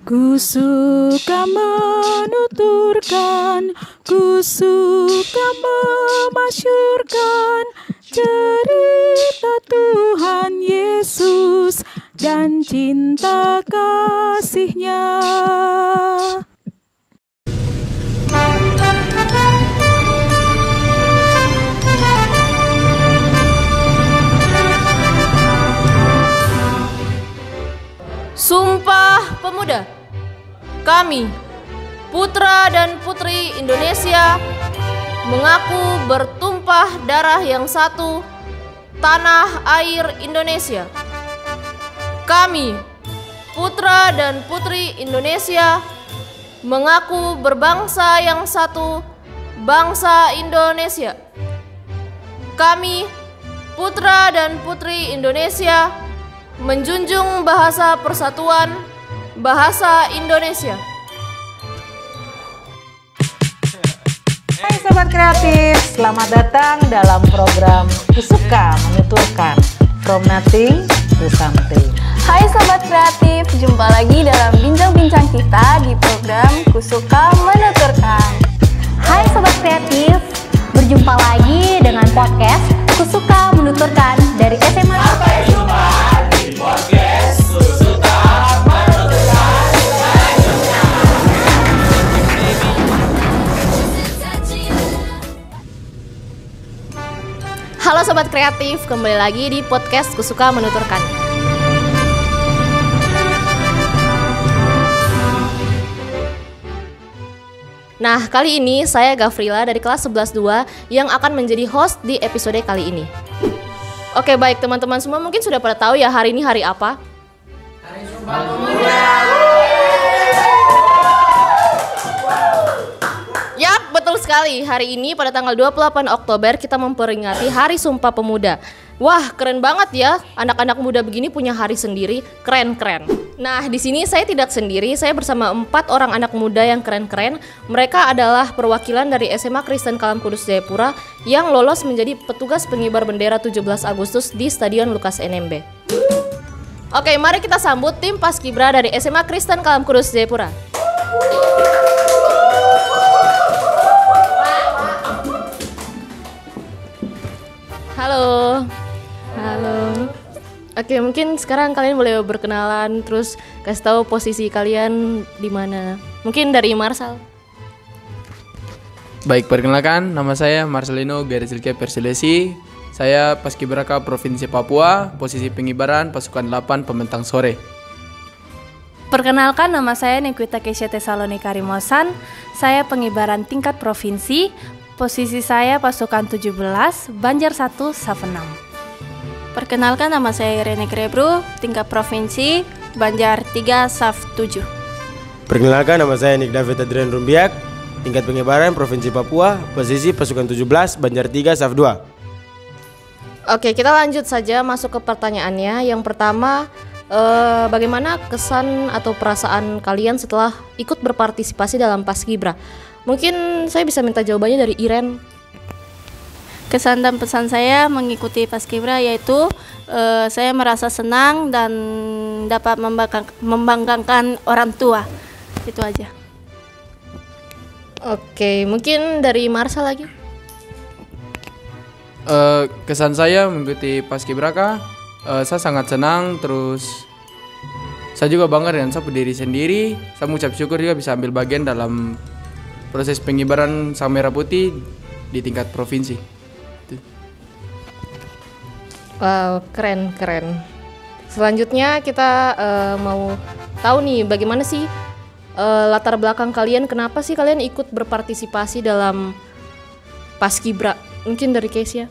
Ku suka menuturkan, ku suka memasyurkan cerita Tuhan Yesus dan cinta kasih-Nya. Sumpah Pemuda. Kami, putra dan putri Indonesia, mengaku bertumpah darah yang satu, tanah air Indonesia. Kami, putra dan putri Indonesia, mengaku berbangsa yang satu, bangsa Indonesia. Kami, putra dan putri Indonesia, menjunjung bahasa persatuan, bahasa Indonesia. Hai Sobat Kreatif, selamat datang dalam program Kusuka Menuturkan, From Nothing to Something. Hai Sobat Kreatif, jumpa lagi dalam bincang-bincang kita di program Kusuka Menuturkan. Hai Sobat Kreatif, berjumpa lagi dengan podcast Kusuka Menuturkan dari SMA. Sampai jumpa di podcast Kusuka Menuturkan. Halo Sobat Kreatif, kembali lagi di podcast Kusuka Menuturkan. Nah, kali ini saya Gafrila dari kelas 11-2 yang akan menjadi host di episode kali ini. Oke, baik teman-teman semua mungkin sudah pada tahu ya hari ini hari apa? Hari Sumpah Pemuda. Yap, betul sekali. Hari ini pada tanggal 28 Oktober kita memperingati Hari Sumpah Pemuda. Wah, keren banget ya. Anak-anak muda begini punya hari sendiri, keren-keren. Nah, di sini saya tidak sendiri, saya bersama 4 orang anak muda yang keren-keren. Mereka adalah perwakilan dari SMA Kristen Kalam Kudus Jayapura yang lolos menjadi petugas pengibar bendera 17 Agustus di Stadion Lukas NMB. Oke, mari kita sambut tim Paskibra dari SMA Kristen Kalam Kudus Jayapura. Halo. Halo. Oke, mungkin sekarang kalian boleh berkenalan terus kasih tahu posisi kalian di mana. Mungkin dari Marsal. Baik, perkenalkan nama saya Marcelino Garizilke Persilesi. Saya Paskibraka Provinsi Papua, posisi pengibaran pasukan 8 Pembentang Sore. Perkenalkan nama saya Nikwita Kesia Tesalonika Rimosan. Saya pengibaran tingkat provinsi. Posisi saya pasukan 17, Banjar 1, Saf 6. Perkenalkan nama saya Irene Krebru, tingkat provinsi, Banjar 3, Saf 7. Perkenalkan nama saya Nik David Adrian Rumbiak, tingkat pengibaran Provinsi Papua, posisi pasukan 17, Banjar 3, Saf 2. Oke, kita lanjut saja masuk ke pertanyaannya. Yang pertama, bagaimana kesan atau perasaan kalian setelah ikut berpartisipasi dalam Paskibra? Mungkin saya bisa minta jawabannya dari Iren. Kesan dan pesan saya mengikuti Paskibra yaitu saya merasa senang dan dapat membanggakan orang tua. Itu aja. Oke, mungkin dari Marsha lagi. Kesan saya mengikuti Paskibraka, saya sangat senang, terus saya juga bangga dengan saya diri sendiri. Saya mengucap syukur juga bisa ambil bagian dalam proses pengibaran sang merah putih di tingkat provinsi. Wow, keren. Selanjutnya kita mau tahu nih bagaimana sih latar belakang kalian, kenapa sih kalian ikut berpartisipasi dalam Paskibra? Mungkin dari Kesia.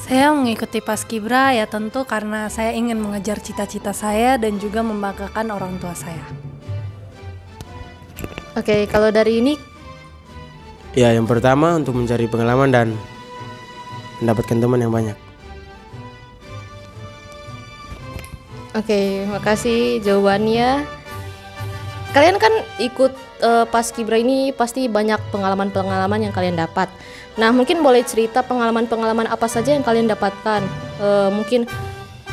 Saya mengikuti Paskibra ya tentu karena saya ingin mengejar cita-cita saya dan juga membanggakan orang tua saya. Oke, kalau dari ini? Ya, yang pertama untuk mencari pengalaman dan mendapatkan teman yang banyak. Oke, makasih jawabannya. Kalian kan ikut Paskibra ini pasti banyak pengalaman-pengalaman yang kalian dapat. Nah, mungkin boleh cerita pengalaman-pengalaman apa saja yang kalian dapatkan. Mungkin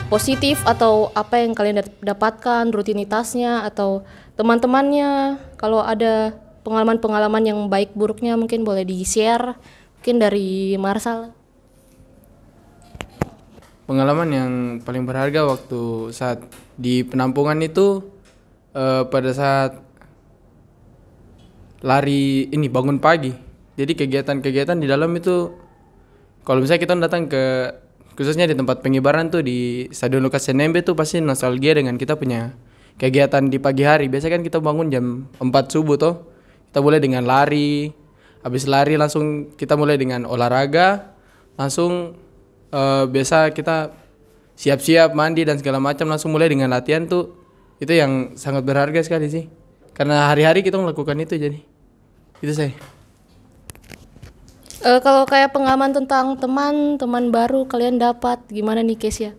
positif atau apa yang kalian dapatkan, rutinitasnya atau teman-temannya. Kalau ada pengalaman-pengalaman yang baik buruknya mungkin boleh di-share. Mungkin dari Marsal. Pengalaman yang paling berharga waktu saat di penampungan itu pada saat lari ini bangun pagi. Jadi kegiatan-kegiatan di dalam itu kalau misalnya kita datang ke khususnya di tempat pengibaran tuh di Stadion Lukas NMB tuh pasti nostalgia dengan kita punya kegiatan di pagi hari. Biasanya kan kita bangun jam 4 subuh toh. Kita mulai dengan lari. Habis lari langsung kita mulai dengan olahraga. Langsung biasa kita siap-siap mandi dan segala macam langsung mulai dengan latihan tuh. Itu yang sangat berharga sekali sih. Karena hari-hari kita melakukan itu jadi. Itu saya. Kalau kayak pengalaman tentang teman baru kalian dapat gimana nih Kesia?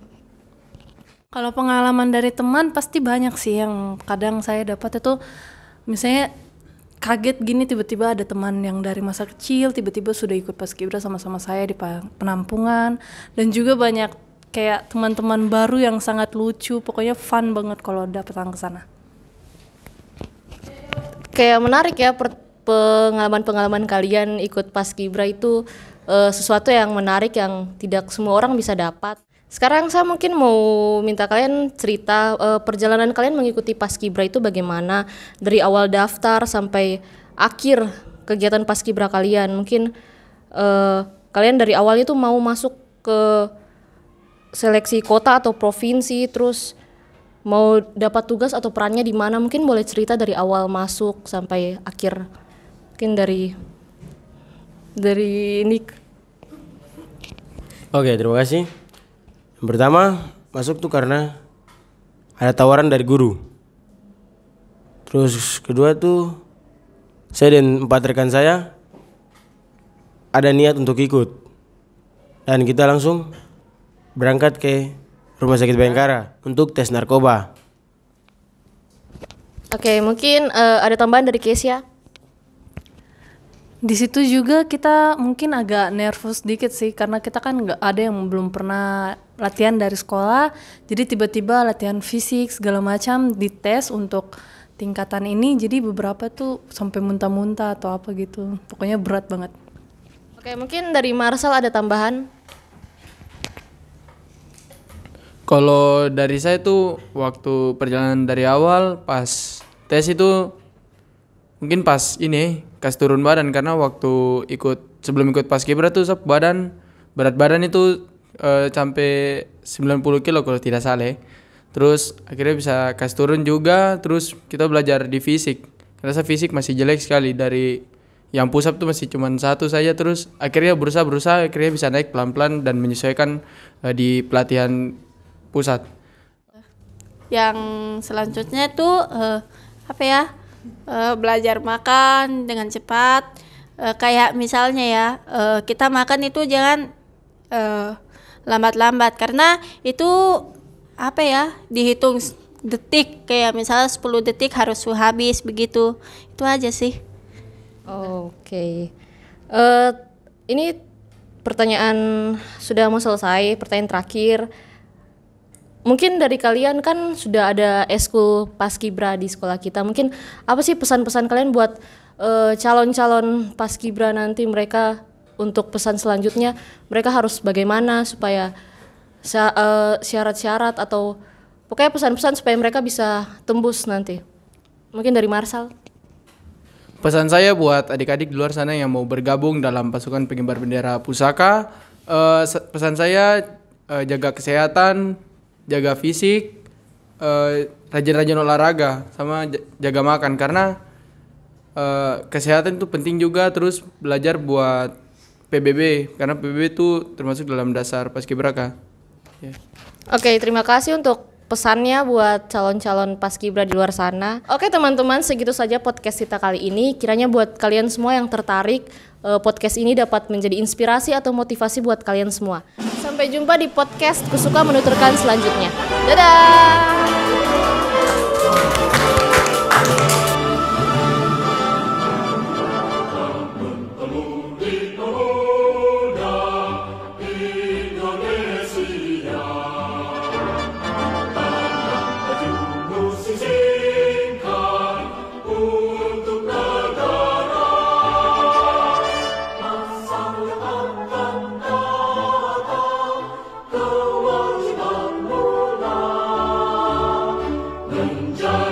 Kalau pengalaman dari teman pasti banyak sih yang kadang saya dapat itu misalnya kaget gini tiba-tiba ada teman yang dari masa kecil tiba-tiba sudah ikut paskibra sama-sama saya di penampungan dan juga banyak kayak teman-teman baru yang sangat lucu, pokoknya fun banget kalau datang ke sana. Kayak menarik ya pengalaman-pengalaman kalian ikut paskibra itu sesuatu yang menarik yang tidak semua orang bisa dapat. Sekarang saya mungkin mau minta kalian cerita perjalanan kalian mengikuti paskibra itu bagaimana dari awal daftar sampai akhir kegiatan paskibra kalian. Mungkin kalian dari awal itu mau masuk ke seleksi kota atau provinsi, terus mau dapat tugas atau perannya di mana. Mungkin boleh cerita dari awal masuk sampai akhir. Mungkin dari Nick. Oke, terima kasih. Yang pertama, masuk tuh karena ada tawaran dari guru. Terus kedua tuh, saya dan 4 rekan saya ada niat untuk ikut. Dan kita langsung berangkat ke Rumah Sakit Bayangkara untuk tes narkoba. Oke, mungkin ada tambahan dari Kesia? Di situ juga kita mungkin agak nervous dikit sih karena kita kan nggak ada yang belum pernah latihan dari sekolah, jadi tiba-tiba latihan fisik segala macam dites untuk tingkatan ini, jadi beberapa tuh sampai muntah-muntah atau apa gitu, pokoknya berat banget. Oke, mungkin dari Marsal ada tambahan? Kalau dari saya tuh waktu perjalanan dari awal pas tes itu mungkin pas ini kasih turun badan karena waktu sebelum ikut paskibra tuh berat badan itu sampai 90 kilo kalau tidak salah. Terus akhirnya bisa kasih turun juga, terus kita belajar di fisik. Rasa fisik masih jelek sekali, dari yang push up tuh masih cuma 1 saja, terus akhirnya berusaha akhirnya bisa naik pelan-pelan dan menyesuaikan di pelatihan pusat. Yang selanjutnya tuh belajar makan dengan cepat. Kayak misalnya ya, kita makan itu jangan lambat-lambat karena itu dihitung detik, kayak misalnya 10 detik harus habis begitu. Itu aja sih. Oke. Ini pertanyaan sudah mau selesai, pertanyaan terakhir. Mungkin dari kalian kan sudah ada eskul paskibra di sekolah kita. Mungkin apa sih pesan-pesan kalian buat calon-calon paskibra nanti, mereka untuk pesan selanjutnya mereka harus bagaimana supaya syarat-syarat atau pokoknya pesan-pesan supaya mereka bisa tembus nanti. Mungkin dari Marsal. Pesan saya buat adik-adik di luar sana yang mau bergabung dalam pasukan pengibar bendera pusaka, pesan saya jaga kesehatan, jaga fisik, rajin-rajin olahraga, sama jaga makan karena kesehatan itu penting juga. Terus belajar buat PBB karena PBB itu termasuk dalam dasar paskibraka. Yeah. Oke, terima kasih untuk pesannya buat calon-calon paskibra di luar sana. Oke teman-teman, segitu saja podcast kita kali ini. Kiranya buat kalian semua yang tertarik, podcast ini dapat menjadi inspirasi atau motivasi buat kalian semua. Sampai jumpa di podcast Kusuka Menuturkan selanjutnya. Dadah! Indonesia. muncul